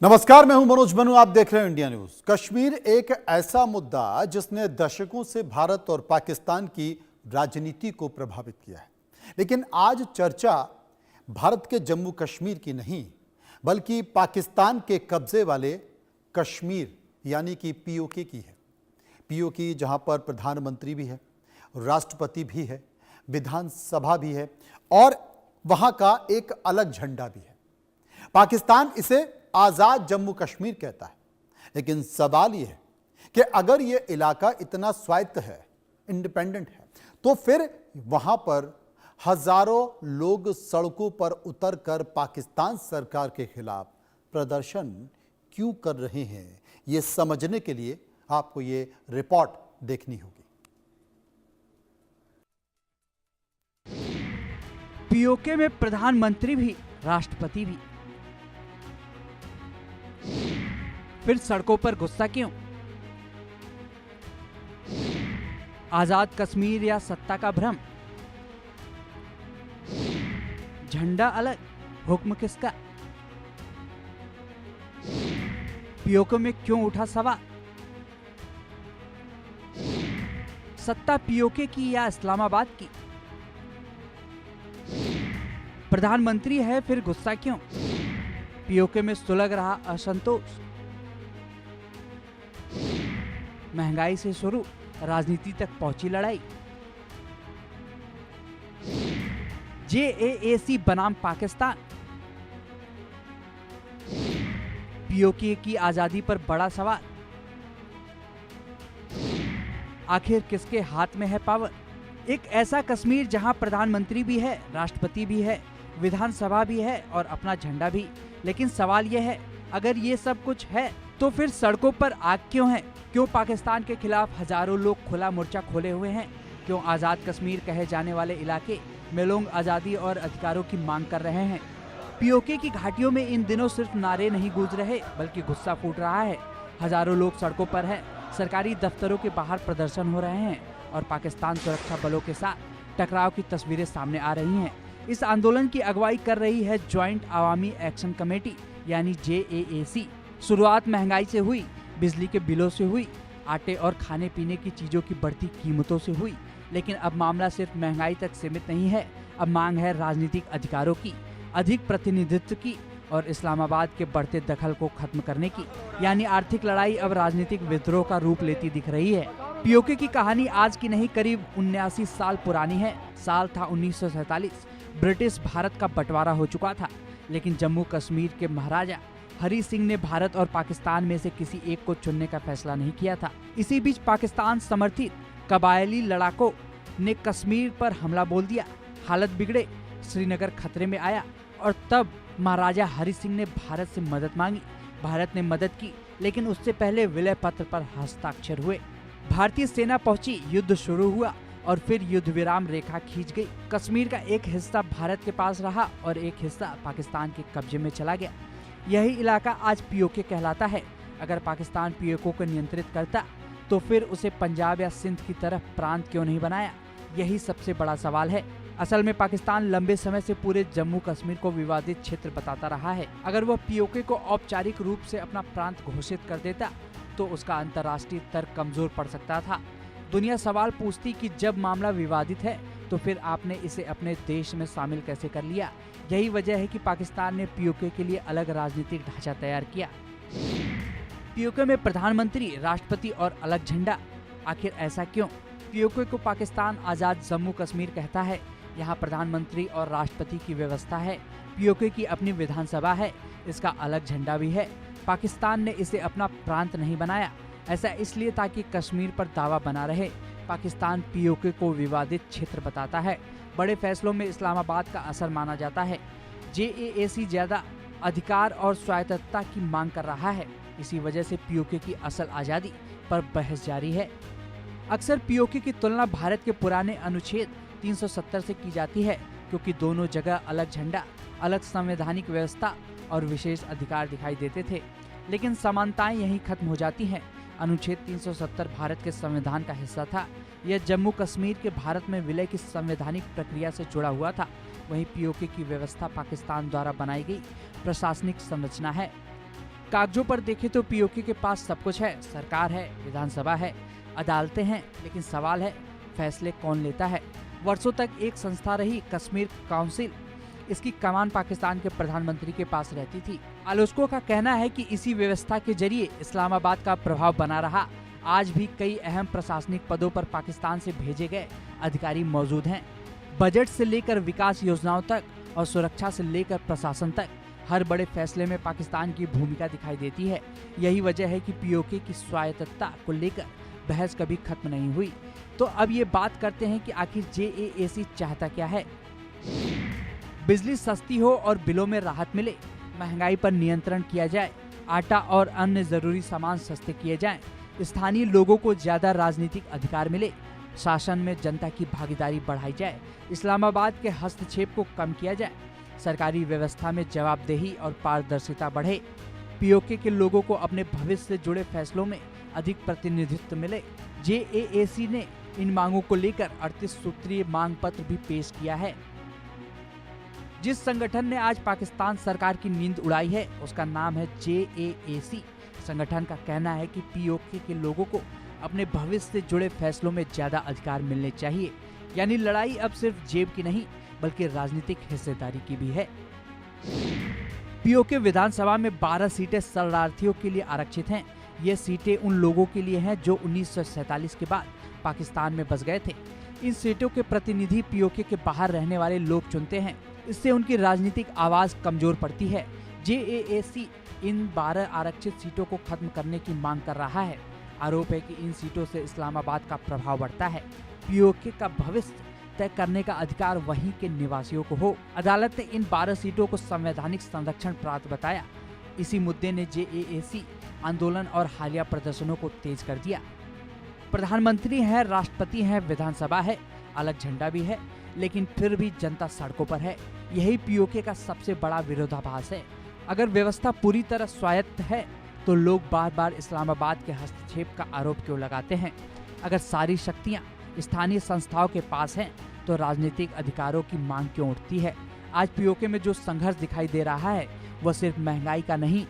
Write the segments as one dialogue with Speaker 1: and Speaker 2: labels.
Speaker 1: नमस्कार, मैं हूं मनोज मनु। आप देख रहे हैं इंडिया न्यूज। कश्मीर एक ऐसा मुद्दा जिसने दशकों से भारत और पाकिस्तान की राजनीति को प्रभावित किया है, लेकिन आज चर्चा भारत के जम्मू कश्मीर की नहीं बल्कि पाकिस्तान के कब्जे वाले कश्मीर यानी कि पीओके की है। पीओके जहां पर प्रधानमंत्री भी है, राष्ट्रपति भी है, विधानसभा भी है और वहां का एक अलग झंडा भी है। पाकिस्तान इसे आजाद जम्मू कश्मीर कहता है, लेकिन सवाल यह है कि अगर यह इलाका इतना स्वायत्त है, इंडिपेंडेंट है, तो फिर वहां पर हजारों लोग सड़कों पर उतरकर पाकिस्तान सरकार के खिलाफ प्रदर्शन क्यों कर रहे हैं? यह समझने के लिए आपको यह रिपोर्ट देखनी होगी।
Speaker 2: पीओके में प्रधानमंत्री भी, राष्ट्रपति भी, फिर सड़कों पर गुस्सा क्यों? आजाद कश्मीर या सत्ता का भ्रम? झंडा अलग, हुक्म किसका? पीओके में क्यों उठा सवाल? सत्ता पीओके की या इस्लामाबाद की? प्रधानमंत्री है, फिर गुस्सा क्यों? पीओके में सुलग रहा असंतोष? महंगाई से शुरू, राजनीति तक पहुंची लड़ाई। जेएएसी बनाम पाकिस्तान। पीओके की आजादी पर बड़ा सवाल। आखिर किसके हाथ में है पावर? एक ऐसा कश्मीर जहां प्रधानमंत्री भी है, राष्ट्रपति भी है, विधानसभा भी है और अपना झंडा भी। लेकिन सवाल यह है, अगर ये सब कुछ है तो फिर सड़कों पर आग क्यों है? क्यों पाकिस्तान के खिलाफ हजारों लोग खुला मोर्चा खोले हुए हैं? क्यों आजाद कश्मीर कहे जाने वाले इलाके में लोग आजादी और अधिकारों की मांग कर रहे हैं? पीओके की घाटियों में इन दिनों सिर्फ नारे नहीं गूंज रहे बल्कि गुस्सा फूट रहा है। हजारों लोग सड़कों पर हैं, सरकारी दफ्तरों के बाहर प्रदर्शन हो रहे हैं और पाकिस्तान सुरक्षा बलों के साथ टकराव की तस्वीरें सामने आ रही हैं। इस आंदोलन की अगुवाई कर रही है ज्वाइंट अवामी एक्शन कमेटी यानी जेएएसी। शुरुआत महंगाई से हुई, बिजली के बिलों से हुई, आटे और खाने पीने की चीजों की बढ़ती कीमतों से हुई। लेकिन अब मामला सिर्फ महंगाई तक सीमित नहीं है। अब मांग है राजनीतिक अधिकारों की, अधिक प्रतिनिधित्व की और इस्लामाबाद के बढ़ते दखल को खत्म करने की। यानी आर्थिक लड़ाई अब राजनीतिक विद्रोह का रूप लेती दिख रही है। पीओके की कहानी आज की नहीं, करीब 79 साल पुरानी है। साल था 1947। ब्रिटिश भारत का बंटवारा हो चुका था, लेकिन जम्मू कश्मीर के महाराजा हरि सिंह ने भारत और पाकिस्तान में से किसी एक को चुनने का फैसला नहीं किया था। इसी बीच पाकिस्तान समर्थित कबायली लड़ाकों ने कश्मीर पर हमला बोल दिया। हालत बिगड़े, श्रीनगर खतरे में आया और तब महाराजा हरि सिंह ने भारत से मदद मांगी। भारत ने मदद की, लेकिन उससे पहले विलय पत्र पर हस्ताक्षर हुए। भारतीय सेना पहुंची, युद्ध शुरू हुआ और फिर युद्ध विराम रेखा खींच गई। कश्मीर का एक हिस्सा भारत के पास रहा और एक हिस्सा पाकिस्तान के कब्जे में चला गया। यही इलाका आज पीओके कहलाता है। अगर पाकिस्तान पीओके को नियंत्रित करता तो फिर उसे पंजाब या सिंध की तरफ प्रांत क्यों नहीं बनाया? यही सबसे बड़ा सवाल है। असल में पाकिस्तान लंबे समय से पूरे जम्मू कश्मीर को विवादित क्षेत्र बताता रहा है। अगर वह पीओके को औपचारिक रूप से अपना प्रांत घोषित कर देता तो उसका अंतर्राष्ट्रीय तर्क कमजोर पड़ सकता था। दुनिया सवाल पूछती कि जब मामला विवादित है तो फिर आपने इसे अपने देश में शामिल कैसे कर लिया? यही वजह है कि पाकिस्तान ने पीओके के लिए अलग राजनीतिक ढांचा तैयार किया। पीओके में प्रधानमंत्री, राष्ट्रपति और अलग झंडा। आखिर ऐसा क्यों? पीओके को पाकिस्तान आजाद जम्मू कश्मीर कहता है। यहाँ प्रधानमंत्री और राष्ट्रपति की व्यवस्था है। पीओके की अपनी विधानसभा है, इसका अलग झंडा भी है। पाकिस्तान ने इसे अपना प्रांत नहीं बनाया। ऐसा इसलिए ताकि कश्मीर पर दावा बना रहे। पाकिस्तान पीओके को विवादित क्षेत्र बताता है। बड़े फैसलों में इस्लामाबाद का असर माना जाता है। जेएएसी ज्यादा अधिकार और स्वायत्तता की मांग कर रहा है। इसी वजह से पीओके की असल आजादी पर बहस जारी है। अक्सर पीओके की तुलना भारत के पुराने अनुच्छेद 370 से की जाती है, क्योंकि दोनों जगह अलग झंडा, अलग संवैधानिक व्यवस्था और विशेष अधिकार दिखाई देते थे। लेकिन समानताएं यहीं खत्म हो जाती हैं। अनुच्छेद 370 भारत के संविधान का हिस्सा था। यह जम्मू कश्मीर के भारत में विलय की संवैधानिक प्रक्रिया से जुड़ा हुआ था। वहीं पीओके की व्यवस्था पाकिस्तान द्वारा बनाई गई प्रशासनिक संरचना है। कागजों पर देखें तो पीओके के पास सब कुछ है, सरकार है, विधानसभा है, अदालतें हैं, लेकिन सवाल है फैसले कौन लेता है। वर्षों तक एक संस्था रही कश्मीर काउंसिल, इसकी कमान पाकिस्तान के प्रधानमंत्री के पास रहती थी। आलोचकों का कहना है कि इसी व्यवस्था के जरिए इस्लामाबाद का प्रभाव बना रहा। आज भी कई अहम प्रशासनिक पदों पर पाकिस्तान से भेजे गए अधिकारी मौजूद हैं। बजट से लेकर विकास योजनाओं तक और सुरक्षा से लेकर प्रशासन तक हर बड़े फैसले में पाकिस्तान की भूमिका दिखाई देती है। यही वजह है कि पीओके की स्वायत्तता को लेकर बहस कभी खत्म नहीं हुई। तो अब ये बात करते हैं कि आखिर जेएएसी चाहता क्या है। बिजली सस्ती हो और बिलों में राहत मिले, महंगाई पर नियंत्रण किया जाए, आटा और अन्य जरूरी सामान सस्ते किए जाएं, स्थानीय लोगों को ज्यादा राजनीतिक अधिकार मिले, शासन में जनता की भागीदारी बढ़ाई जाए, इस्लामाबाद के हस्तक्षेप को कम किया जाए, सरकारी व्यवस्था में जवाबदेही और पारदर्शिता बढ़े, पीओके के लोगों को अपने भविष्य से जुड़े फैसलों में अधिक प्रतिनिधित्व मिले। जेएएसी ने इन मांगों को लेकर 38 सूत्रीय मांग पत्र भी पेश किया है। जिस संगठन ने आज पाकिस्तान सरकार की नींद उड़ाई है उसका नाम है जेएएसी। संगठन का कहना है कि पीओके के लोगों को अपने भविष्य से जुड़े फैसलों में ज्यादा अधिकार मिलने चाहिए। यानी लड़ाई अब सिर्फ जेब की नहीं बल्कि राजनीतिक हिस्सेदारी की भी है। पीओके विधानसभा में 12 सीटें शरणार्थियों के लिए आरक्षित हैं। ये सीटें उन लोगों के लिए हैं जो 1947 के बाद पाकिस्तान में बस गए थे। इन सीटों के प्रतिनिधि पीओके के बाहर रहने वाले लोग चुनते हैं। इससे उनकी राजनीतिक आवाज कमजोर पड़ती है। जेएएसी इन 12 आरक्षित सीटों को खत्म करने की मांग कर रहा है। आरोप है कि इन सीटों से इस्लामाबाद का प्रभाव बढ़ता है। पीओके का भविष्य तय करने का अधिकार वहीं के निवासियों को हो। अदालत ने इन 12 सीटों को संवैधानिक संरक्षण प्राप्त बताया। इसी मुद्दे ने जेएएसी आंदोलन और हालिया प्रदर्शनों को तेज कर दिया। प्रधानमंत्री है, राष्ट्रपति है, विधानसभा है, अलग झंडा भी है, लेकिन फिर भी जनता सड़कों पर है। यही पीओके का सबसे बड़ा विरोधाभास है। अगर व्यवस्था पूरी तरह स्वायत्त है तो लोग बार बार इस्लामाबाद के हस्तक्षेप का आरोप क्यों लगाते हैं? अगर सारी शक्तियां स्थानीय संस्थाओं के पास हैं तो राजनीतिक अधिकारों की मांग क्यों उठती है? आज पीओके में जो संघर्ष दिखाई दे रहा है वह सिर्फ महंगाई का नहीं,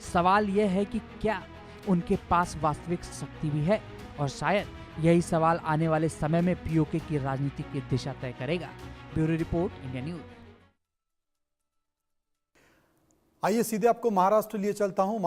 Speaker 2: सवाल यह है कि क्या उनके पास वास्तविक शक्ति भी है, और शायद यही सवाल आने वाले समय में पीओके की राजनीति की दिशा तय करेगा। Bureau report, India news.
Speaker 1: आइए सीधे आपको महाराष्ट्र लिए चलता हूं।